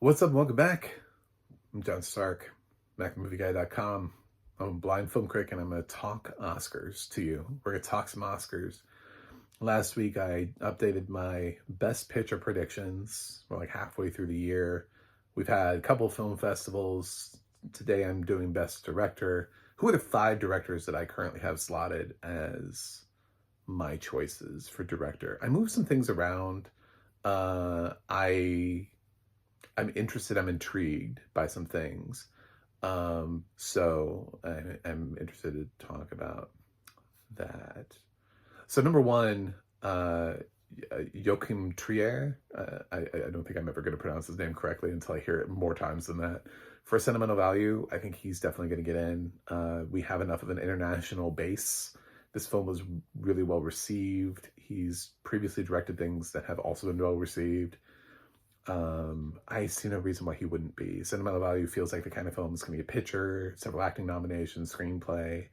What's up? Welcome back. I'm John Stark, MacMovieGuy.com. I'm a blind film critic and I'm going to talk Oscars to you. We're going to talk some Oscars. Last week I updated my best picture predictions. We're like halfway through the year. We've had a couple film festivals. Today I'm doing best director. Who are the 5 directors that I currently have slotted as my choices for director? I moved some things around. I'm interested, I'm intrigued by some things. So I'm interested to talk about that. So number one, Joachim Trier. I don't think I'm ever going to pronounce his name correctly until I hear it more times than that. For sentimental value, I think he's definitely going to get in. We have enough of an international base. This film was really well received. He's previously directed things that have also been well received. I see no reason why he wouldn't be. Sentimental Value feels like the kind of film that's going to get picture, several acting nominations, screenplay.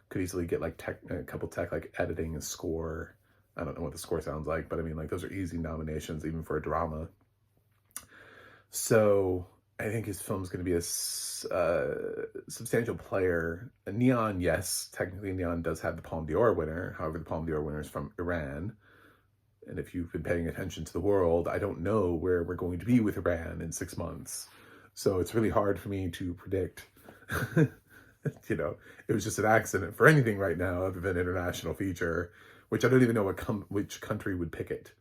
Could easily get like a couple tech like editing and score. I don't know what the score sounds like, but I mean, like, those are easy nominations even for a drama. So I think his film's going to be a substantial player. Neon, yes, technically Neon does have the Palme d'Or winner. However, the Palme d'Or winner is from Iran. And if you've been paying attention to the world, I don't know where we're going to be with Iran in 6 months. So it's really hard for me to predict. It was just an accident for anything right now other than international feature, which I don't even know which country would pick it.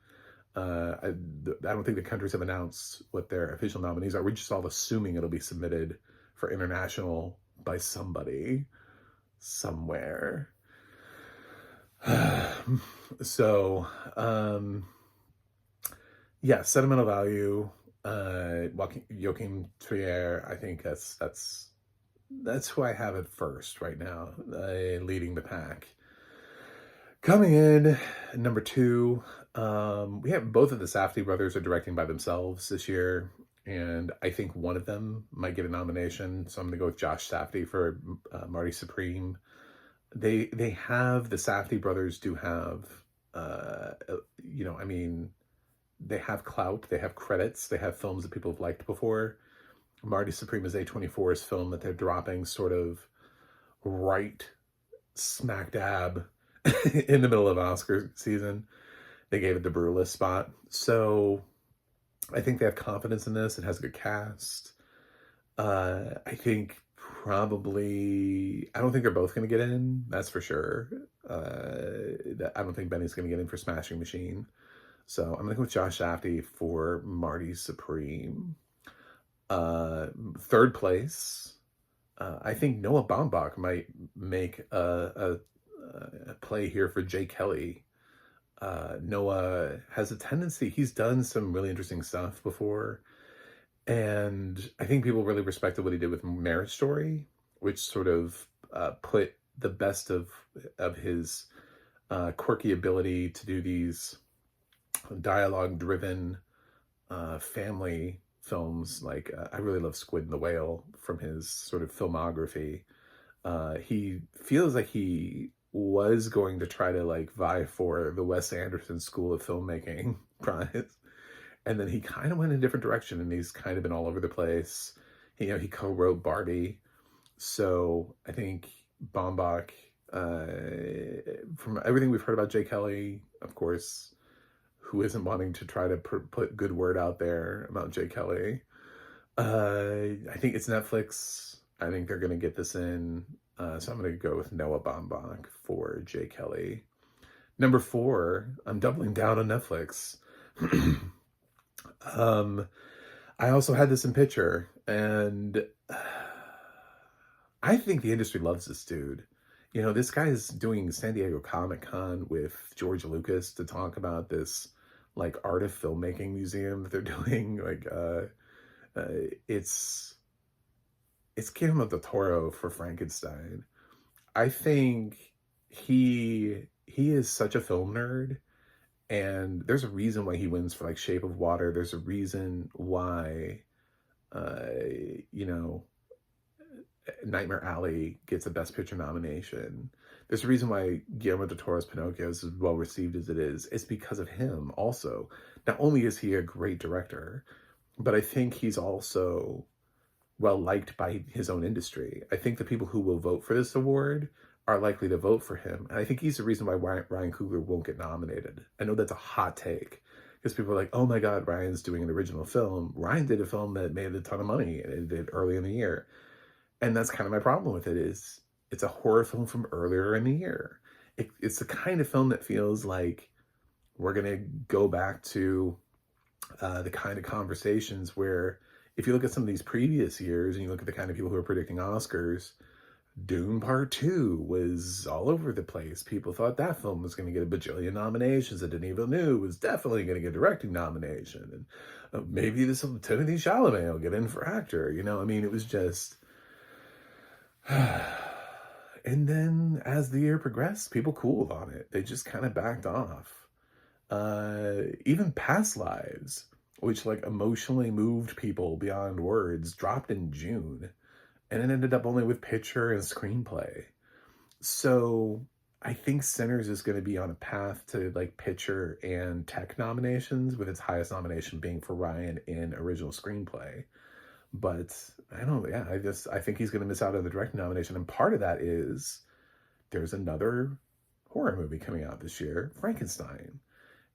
I don't think the countries have announced what their official nominees are. We're just all assuming it'll be submitted for international by somebody, somewhere. So, yeah, sentimental value, Joachim Trier, I think that's who I have at first right now, leading the pack. Coming in, number 2, we have both of the Safdie brothers are directing by themselves this year, and I think one of them might get a nomination, so I'm going to go with Josh Safdie for Marty Supreme. The Safdie brothers do have, they have clout, they have credits, they have films that people have liked before. Marty Supreme is A24's film that they're dropping sort of right smack dab in the middle of Oscar season. They gave it the Brulist spot. So I think they have confidence in this. It has a good cast. I think probably, I don't think they're both going to get in, that's for sure. I don't think Benny's going to get in for Smashing Machine. So I'm going to go with Josh Safdie for Marty Supreme. Third place, I think Noah Baumbach might make a play here for Jay Kelly. Noah has a tendency, he's done some really interesting stuff before. And I think people really respected what he did with Marriage Story, which sort of put the best of his quirky ability to do these dialogue-driven family films. Like, I really love Squid and the Whale from his sort of filmography. He feels like he was going to try to like vie for the Wes Anderson School of Filmmaking prize. And then he kind of went in a different direction, and he's kind of been all over the place. He co-wrote Barbie. So I think Baumbach, from everything we've heard about Jay Kelly, of course, who isn't wanting to try to put good word out there about Jay Kelly. I think it's Netflix. I think they're going to get this in. So I'm going to go with Noah Baumbach for Jay Kelly. Number 4, I'm doubling down on Netflix. I also had this in picture, and I think the industry loves this dude. This guy is doing San Diego Comic-Con with George Lucas to talk about this like art of filmmaking museum that they're doing. Like, it's Guillermo del Toro for Frankenstein. I think he is such a film nerd. And there's a reason why he wins for like Shape of Water. There's a reason why, Nightmare Alley gets a Best Picture nomination. There's a reason why Guillermo del Toro's Pinocchio is as well received as it is. It's because of him also. Not only is he a great director, but I think he's also well liked by his own industry. I think the people who will vote for this award are likely to vote for him. And I think he's the reason why Ryan Coogler won't get nominated. I know that's a hot take because people are like, oh my God, Ryan's doing an original film. Ryan did a film that made a ton of money and it did early in the year. And that's kind of my problem with it is it's a horror film from earlier in the year. It's the kind of film that feels like we're going to go back to the kind of conversations where if you look at some of these previous years and you look at the kind of people who are predicting Oscars, Dune Part 2 was all over the place. People thought that film was going to get a bajillion nominations, and Denis Villeneuve was definitely going to get a directing nomination. And maybe this Timothée Chalamet will get in for actor. You know, I mean, it was just... And then as the year progressed, people cooled on it. They just kind of backed off. Even Past Lives, which like emotionally moved people beyond words, dropped in June. And it ended up only with picture and screenplay. So I think Sinners is going to be on a path to like picture and tech nominations, with its highest nomination being for Ryan in original screenplay. But I think he's going to miss out on the directing nomination. And part of that is there's another horror movie coming out this year, Frankenstein.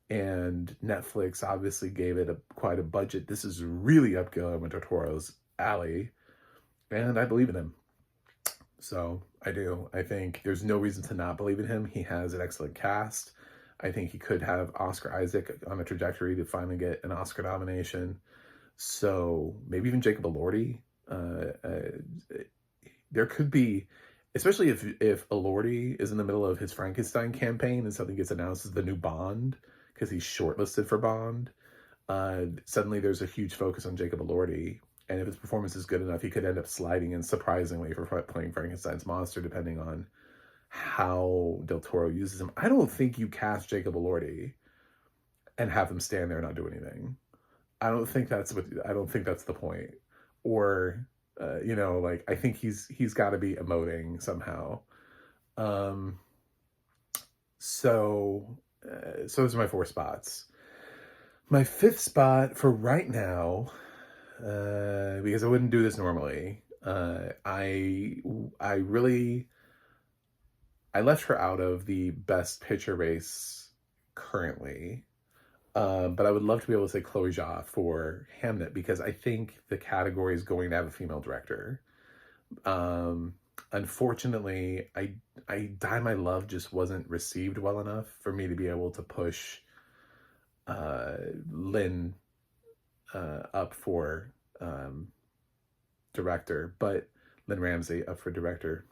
And Netflix obviously gave it quite a budget. This is really up Guillermo del Toro's alley. And I believe in him. So I do. I think there's no reason to not believe in him. He has an excellent cast. I think he could have Oscar Isaac on a trajectory to finally get an Oscar nomination. So maybe even Jacob Elordi. There could be, especially if Elordi is in the middle of his Frankenstein campaign and something gets announced as the new Bond, because he's shortlisted for Bond, suddenly there's a huge focus on Jacob Elordi. And if his performance is good enough, he could end up sliding in surprisingly for playing Frankenstein's monster, depending on how Del Toro uses him. I don't think you cast Jacob Elordi and have him stand there and not do anything. I don't think that's the point. Or, I think he's got to be emoting somehow. So those are my 4 spots. My 5th spot for right now, because I wouldn't do this normally, I left her out of the best picture race currently. But I would love to be able to say Chloe Zhao for Hamnet, because I think the category is going to have a female director. Unfortunately, I Die My Love just wasn't received well enough for me to be able to push Lynn up for director, but Lynn Ramsey up for director.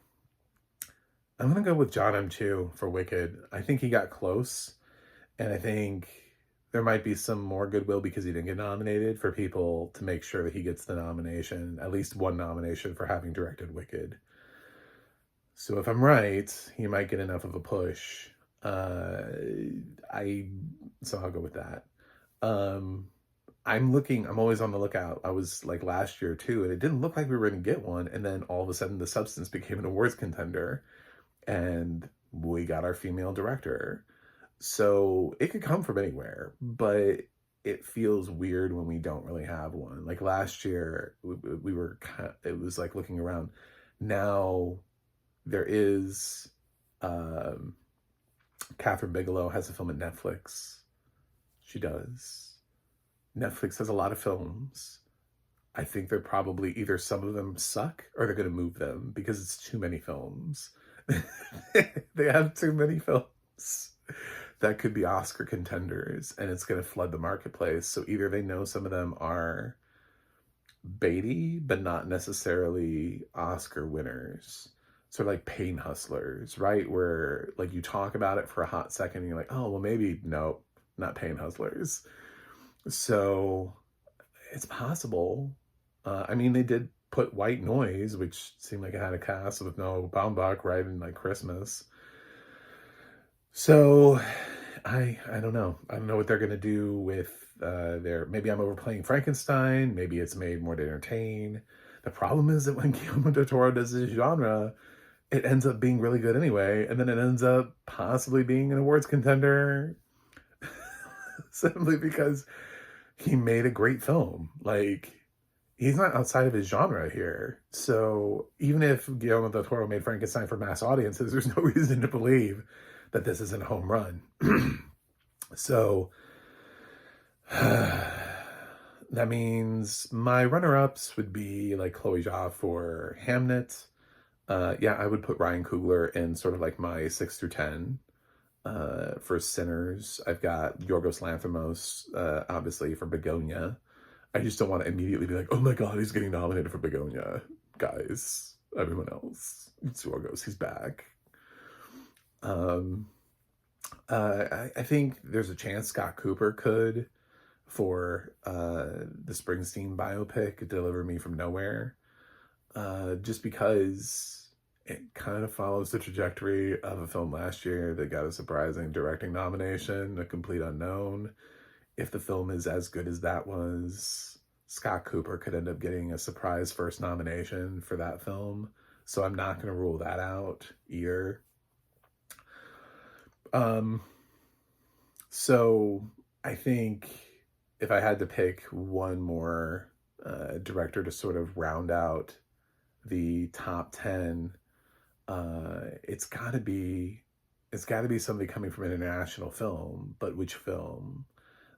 I'm going to go with John M. Chu for Wicked. I think he got close, and I think there might be some more goodwill because he didn't get nominated for people to make sure that he gets the nomination, at least one nomination for having directed Wicked. So if I'm right, he might get enough of a push. So I'll go with that. I'm always on the lookout. I was like last year too, and it didn't look like we were going to get one. And then all of a sudden The Substance became an awards contender and we got our female director. So it could come from anywhere, but it feels weird when we don't really have one. Like last year, it was like looking around. Now there is, Catherine Bigelow has a film at Netflix. She does. Netflix has a lot of films. I think they're probably either some of them suck or they're going to move them because it's too many films. They have too many films that could be Oscar contenders, and it's going to flood the marketplace. So either they know some of them are baity, but not necessarily Oscar winners. Sort of like Pain Hustlers, right? Where like you talk about it for a hot second and you're like, oh, well, maybe, no, not Pain Hustlers. So it's possible. I mean, they did put White Noise, which seemed like it had a cast with Noah Baumbach, right, in like Christmas. So I don't know. I don't know what they're going to do with maybe I'm overplaying Frankenstein. Maybe it's made more to entertain. The problem is that when Guillermo del Toro does this genre, it ends up being really good anyway. And then it ends up possibly being an awards contender simply because he made a great film. Like, he's not outside of his genre here. So even if Guillermo del Toro made Frankenstein for mass audiences, there's no reason to believe that this isn't a home run. So that means my runner-ups would be like Chloe Zhao for Hamnet. Yeah, I would put Ryan Coogler in sort of like my 6 through 10. For Sinners, I've got Yorgos Lanthimos, obviously, for Begonia. I just don't want to immediately be like, oh my god, he's getting nominated for Begonia. Guys, everyone else, it's Yorgos, he's back. I think there's a chance Scott Cooper could, for the Springsteen biopic, Deliver Me From Nowhere. Just because it kind of follows the trajectory of a film last year that got a surprising directing nomination, A Complete Unknown. If the film is as good as that was, Scott Cooper could end up getting a surprise first nomination for that film. So I'm not going to rule that out either. So I think if I had to pick one more director to sort of round out the top 10, it's got to be somebody coming from an international film. But which film?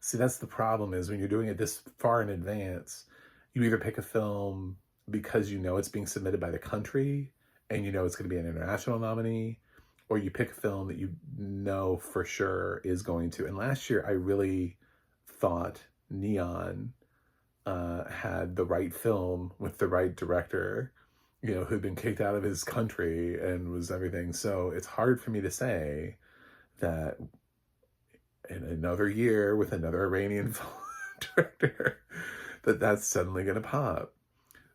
See, that's the problem, is when you're doing it this far in advance, you either pick a film because you know it's being submitted by the country and you know it's going to be an international nominee, or you pick a film that you know for sure is going to. And last year, I really thought Neon had the right film with the right director, you know, who'd been kicked out of his country and was everything. So it's hard for me to say that in another year with another Iranian film director, that's suddenly going to pop.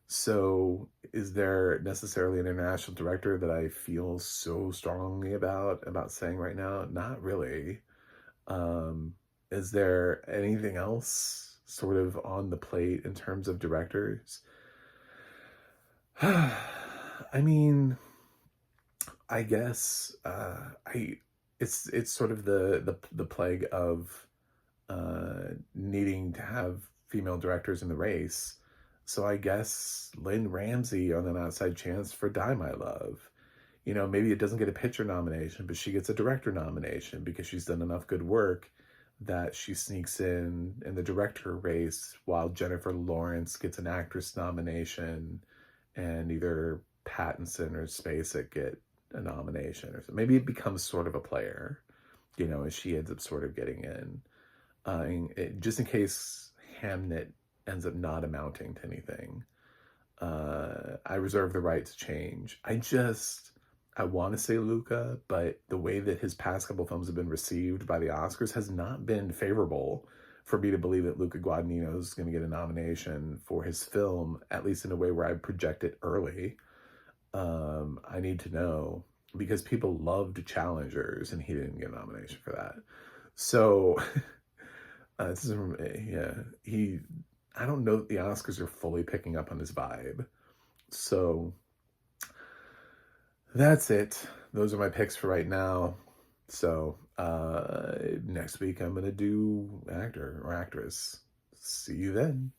So is there necessarily an international director that I feel so strongly about saying right now? Not really. Is there anything else sort of on the plate in terms of directors? I mean, I guess it's sort of the plague of needing to have female directors in the race. So I guess Lynn Ramsey on an outside chance for Die My Love. You know, maybe it doesn't get a picture nomination, but she gets a director nomination because she's done enough good work that she sneaks in the director race, while Jennifer Lawrence gets an actress nomination and either Pattinson or Spacek get a nomination, or something. Maybe it becomes sort of a player, you know, as she ends up sort of getting in. Just in case Hamnet ends up not amounting to anything, I reserve the right to change. I want to say Luca, but the way that his past couple films have been received by the Oscars has not been favorable for me to believe that Luca Guadagnino is going to get a nomination for his film, at least in a way where I project it early. I need to know, because people loved Challengers and he didn't get a nomination for that. So, this is from, yeah, I don't know that the Oscars are fully picking up on his vibe. So that's it. Those are my picks for right now. So next week I'm going to do actor or actress. See you then.